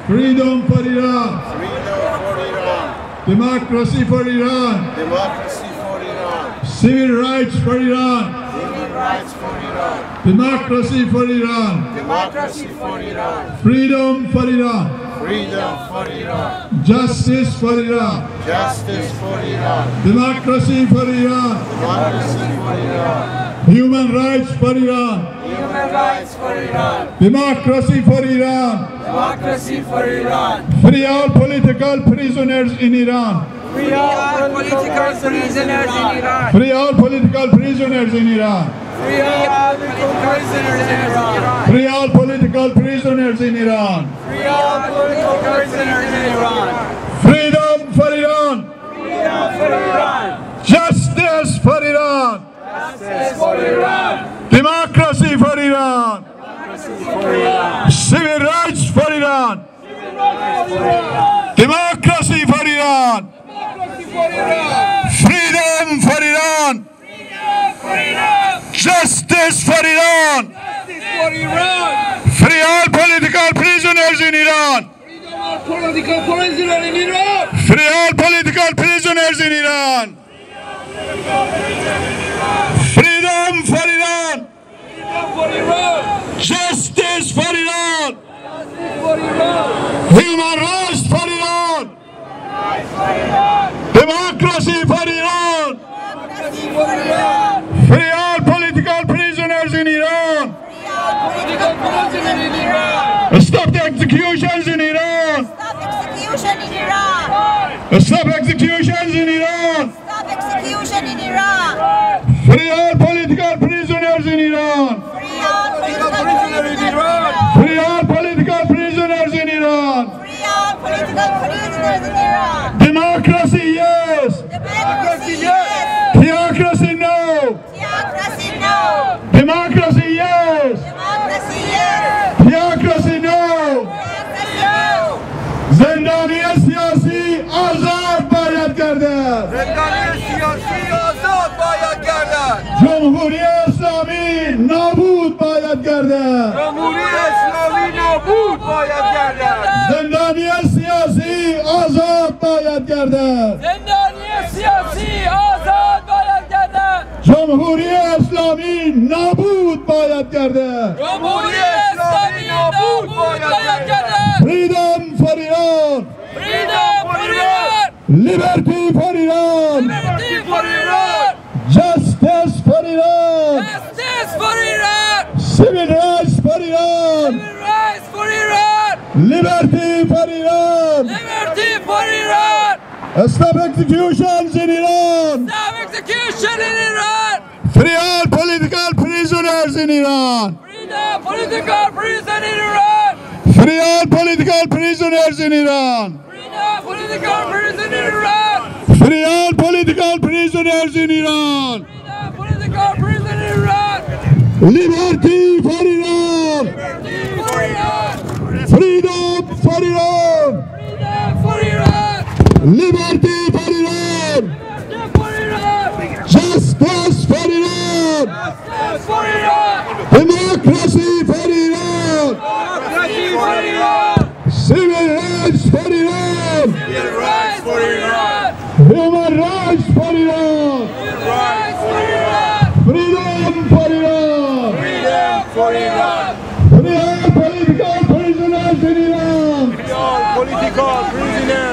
Freedom for Iran. Freedom for Iran. Democracy for Iran. Democracy for Iran. Civil rights for Iran. Human rights for Iran. Democracy for Iran. Democracy for Iran. Freedom for Iran. Freedom for Iran. Justice for Iran. Justice for Iran. Democracy for Iran. Democracy for Iran. Human rights for Iran. Human rights for Iran. Democracy for Iran. Democracy for Iran. Free all political prisoners in Iran. Free all political prisoners in Iran. Free all political prisoners in Iran. Free all political prisoners in Iran. Free all political prisoners in Iran. Free all political prisoners in Iran. Freedom for Iran. Freedom for Iran. Justice for Iran. Justice for Iran. Democracy for Iran. Civil rights for Iran. Democracy for Iran. Freedom for Iran. Justice for Iran. Free all political prisoners in Iran. Free all political prisoners in Iran. Freedom for Iran. Justice for Iran. Human rights for Iran. Democracy for Iran. Free all political prisoners in Iran. Stop the executions in Iran. Stop execution in Iran. Stop executions in Iran. Stop execution in Iran. Free all political prisoners in Iran. Free all political prisoners in Iran. Free all political prisoners in Iran. Free all political prisoners in Iran. Democracy, yes. Democracy, yes. Theocracy, no. Theocracy, no. Democracy, yes. Democracy, yes. Theocracy, no. Democracy, no. زندانی سیاسی آزاد باید گردد. زندانی سیاسی آزاد باید گردد. جمهوری اسلامی نابود باید گردد. جمهوری اسلامی نابود باید گردد. زندانی سیاسی آزاد باید گردد. زندانی سیاسی آزاد باید گردد. جمهوری اسلامی نابود باید گردد. جمهوری اسلامی نابود باید گردد. Freedom for Iran. Freedom for Iran. Liberty for Iran. Liberty for Iran. Justice for Iran. Justice for Iran. Civil rights for Iran. Human rights for Iran. Liberty for Iran. Liberty for Iran. Stop executions in Iran. Stop execution in Iran. Free all political prisoners in Iran. Freedom political prison in Iran. Free all political prisoners in Iran. Freedom political prison in Iran. Free all political prisoners in Iran. Freedom political prison in Iran. Liberty for Iran. Liberty for Iran. Freedom for Iran. Freedom for Iran. Liberty for Iran. Liberty for Iran. Justice for Iran. Justice for Iran. Democracy for Iran. Democracy for Iran. Civil rights for Iran. Human rights for Iran. Human rights for Iran. Human rights for Iran. Freedom for Iran. Freedom for Iran. Free all political prisoners in Iran. Free all political prisoners